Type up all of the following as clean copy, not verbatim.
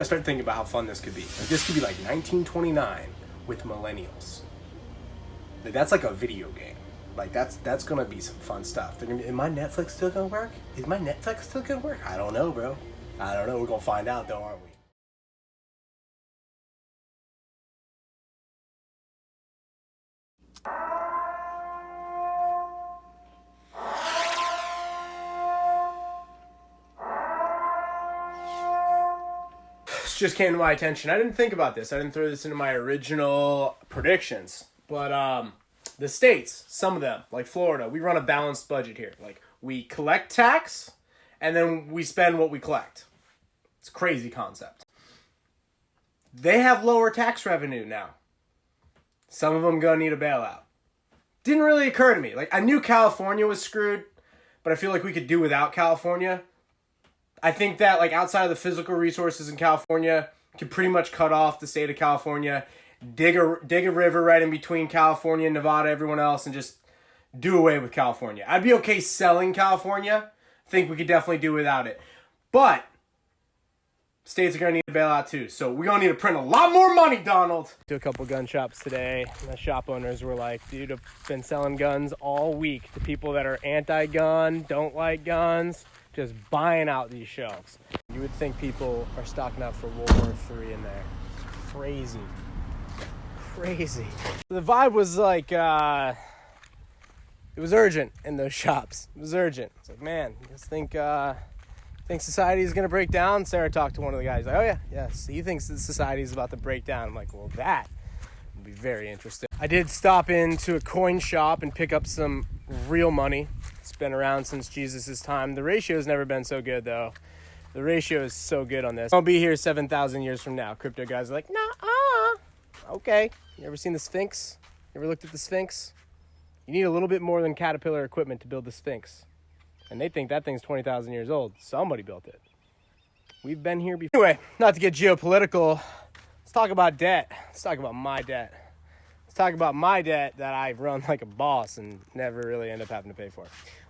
I started thinking about how fun this could be. Like, this could be like 1929 with Millennials. Like, that's like a video game. Like, that's gonna be some fun stuff. They're gonna be, is my Netflix still gonna work? Is my Netflix still gonna work? I don't know, bro. I don't know. We're gonna find out though, aren't we? This just came to my attention. I didn't think about this. I didn't throw this into my original predictions. But the states, some of them, like Florida, we run a balanced budget here. Like, we collect tax, and then we spend what we collect. It's a crazy concept. They have lower tax revenue now. Some of them gonna need a bailout. Didn't really occur to me. Like, I knew California was screwed, but I feel like we could do without California. I think that, like, outside of the physical resources in California, can pretty much cut off the state of California, dig a river right in between California, Nevada, everyone else, and just do away with California. I'd be okay selling California. I think we could definitely do without it. But states are going to need a bailout too. So we're going to need to print a lot more money, Donald. To a couple gun shops today. The shop owners were like, dude, I've been selling guns all week to people that are anti-gun, don't like guns, just buying out these shelves. You would think people are stocking up for World War III in there. Crazy. The vibe was like, it was urgent in those shops. It was urgent. It's like, man, you guys think society is going to break down? Sarah talked to one of the guys. He's like, oh, yes. He thinks that society is about to break down. I'm like, well, that would be very interesting. I did stop into a coin shop and pick up some real money. It's been around since Jesus' time. The ratio's never been so good, though. The ratio is so good on this. I'll be here 7,000 years from now. Crypto guys are like, nah, okay. You ever seen the Sphinx? You ever looked at the Sphinx? You need a little bit more than Caterpillar equipment to build the Sphinx. And they think that thing's 20,000 years old. Somebody built it. We've been here before. Anyway, not to get geopolitical, let's talk about debt. Let's talk about my debt. Let's talk about my debt that I run like a boss and never really end up having to pay for.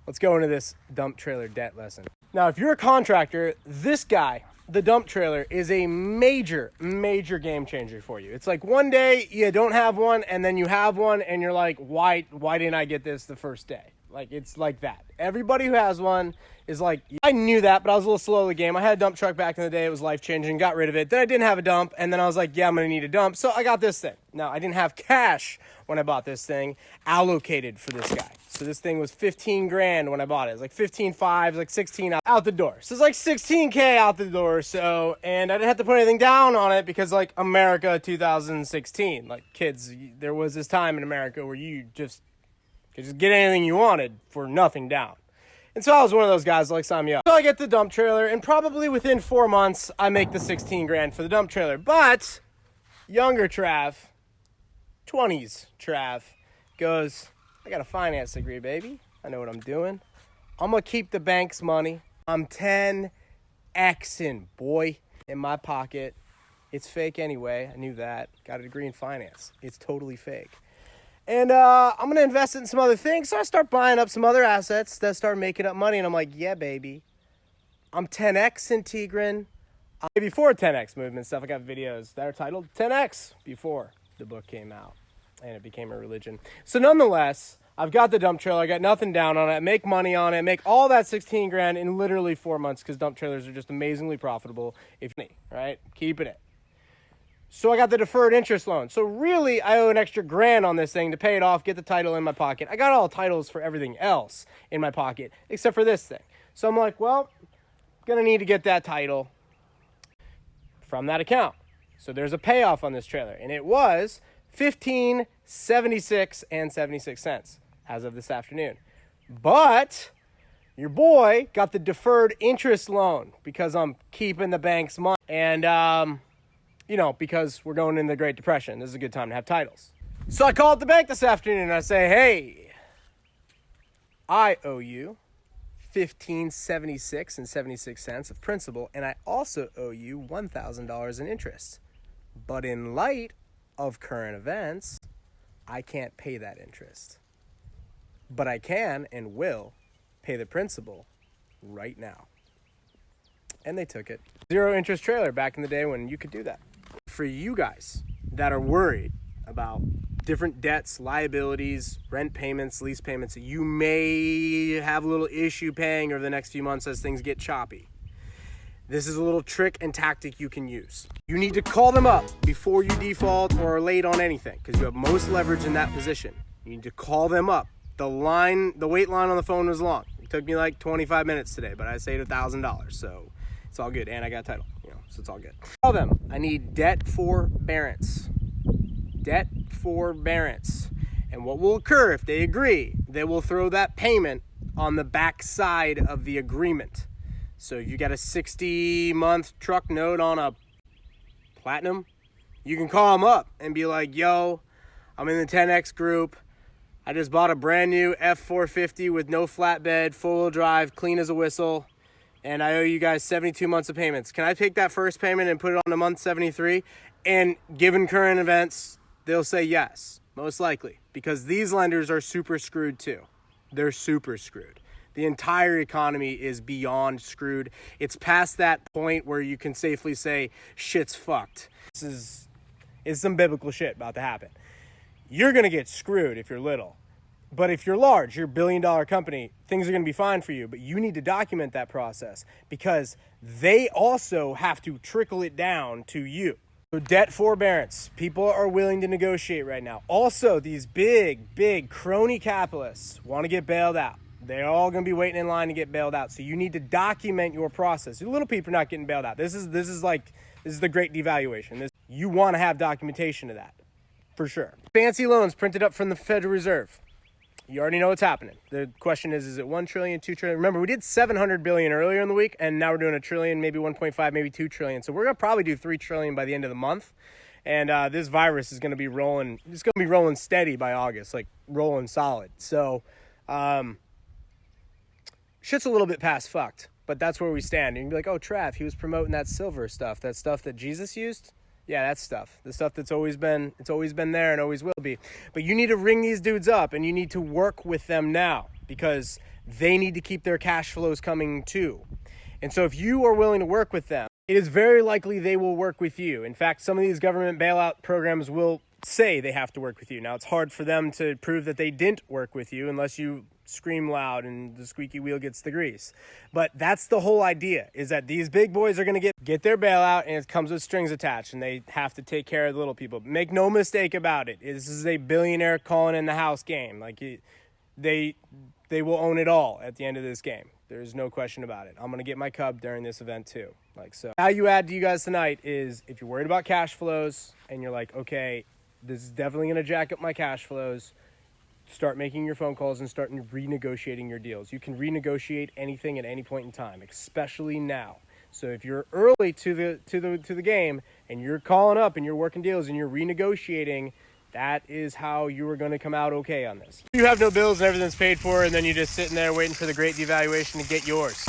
Let's go into this dump trailer debt lesson. Now, if you're a contractor, this guy, the dump trailer, is a major game changer for you. It's like one day you don't have one, and then you have one, and you're like, why didn't I get this the first day? Like, it's like that. Everybody who has one is like, I knew that, but I was a little slow in the game. I had a dump truck back in the day. It was life-changing. Got rid of it. Then I didn't have a dump, and then I was like, yeah, I'm going to need a dump. So I got this thing. Now, I didn't have cash when I bought this thing allocated for this guy. So this thing was 15 grand when I bought it. It was like 15.5, like 16 out the door. So it's like 16K out the door. So, and I didn't have to put anything down on it because, like, America 2016, like, kids, there was this time in America where you just could just get anything you wanted for nothing down. And so I was one of those guys like, sign me up. So I get the dump trailer, and probably within 4 months, I make the 16 grand for the dump trailer. But younger Trav, 20s Trav, goes, I got a finance degree, baby. I know what I'm doing. I'm going to keep the bank's money. I'm 10Xing, boy, in my pocket. It's fake anyway. I knew that. Got a degree in finance. It's totally fake. And I'm going to invest it in some other things. So I start buying up some other assets that start making up money. And I'm like, yeah, baby. I'm 10Xing Tigran. Before 10X movement stuff, I got videos that are titled 10X before the book came out. And it became a religion. So nonetheless, I've got the dump trailer. I got nothing down on it. I make money on it. Make all that 16 grand in literally 4 months because dump trailers are just amazingly profitable. If you right? Keeping it. So I got the deferred interest loan. So really, I owe an extra grand on this thing to pay it off, get the title in my pocket. I got all titles for everything else in my pocket, except for this thing. So I'm like, well, I'm going to need to get that title from that account. So there's a payoff on this trailer. And it was $15.76 and 76 cents as of this afternoon. But your boy got the deferred interest loan because I'm keeping the bank's money. And, you know, because we're going into the Great Depression. This is a good time to have titles. So I call up the bank this afternoon and I say, hey, I owe you $15.76 and 76 cents of principal, and I also owe you $1,000 in interest. But in light of current events, I can't pay that interest. But I can and will pay the principal right now. and they took it. Zero interest trailer back in the day when you could do that. For you guys that are worried about different debts, liabilities, rent payments, lease payments that you may have a little issue paying over the next few months as things get choppy, this is a little trick and tactic you can use. You need to call them up before you default or are late on anything, because you have most leverage in that position. You need to call them up. The wait line on the phone was long. It took me like 25 minutes today, but I saved $1,000, so it's all good. And I got title, so it's all good. Call them. I need debt forbearance. Debt forbearance. And what will occur if they agree? They will throw that payment on the back side of the agreement. So you got a 60-month truck note on a Platinum, you can call them up and be like, yo, I'm in the 10X group. I just bought a brand new F450 with no flatbed, four-wheel drive, clean as a whistle, and I owe you guys 72 months of payments. Can I take that first payment and put it on to month 73? And given current events, they'll say yes, most likely, because these lenders are super screwed too. They're super screwed. The entire economy is beyond screwed. It's past that point where you can safely say shit's fucked. This is some biblical shit about to happen. You're going to get screwed if you're little. But if you're large, you're a billion-dollar company, things are going to be fine for you. But you need to document that process because they also have to trickle it down to you. So debt forbearance. People are willing to negotiate right now. Also, these big crony capitalists want to get bailed out. They're all going to be waiting in line to get bailed out. So you need to document your process. The little people are not getting bailed out. This is the great devaluation. You want to have documentation of that, for sure. Fancy loans printed up from the Federal Reserve. You already know what's happening. The question is it 1 trillion, 2 trillion? Remember, we did 700 billion earlier in the week, and now we're doing 1 trillion, maybe 1.5, maybe 2 trillion. So we're going to probably do 3 trillion by the end of the month. And this virus is going to be rolling. It's going to be rolling steady by August, like rolling solid. So, shit's a little bit past fucked, but that's where we stand. And you can be like, oh, Trav, he was promoting that silver stuff, that stuff that Jesus used. Yeah, that stuff. The stuff that's always been there and always will be. But you need to ring these dudes up and you need to work with them now because they need to keep their cash flows coming too. And so if you are willing to work with them, it is very likely they will work with you. In fact, some of these government bailout programs will say they have to work with you. Now, it's hard for them to prove that they didn't work with you unless you scream loud and the squeaky wheel gets the grease. But that's the whole idea, is that these big boys are going to get their bailout and it comes with strings attached and they have to take care of the little people. Make no mistake about it. This is a billionaire calling in the house game. Like they will own it all at the end of this game. There's no question about it. I'm going to get my cub during this event too. So how you add to you guys tonight is if you're worried about cash flows and you're like, okay, this is definitely going to jack up my cash flows, start making your phone calls and start renegotiating your deals. You can renegotiate anything at any point in time, especially now. So if you're early to the game and you're calling up and you're working deals and you're renegotiating, that is how you are going to come out okay on this. You have no bills and everything's paid for, and then you're just sitting there waiting for the great devaluation to get yours.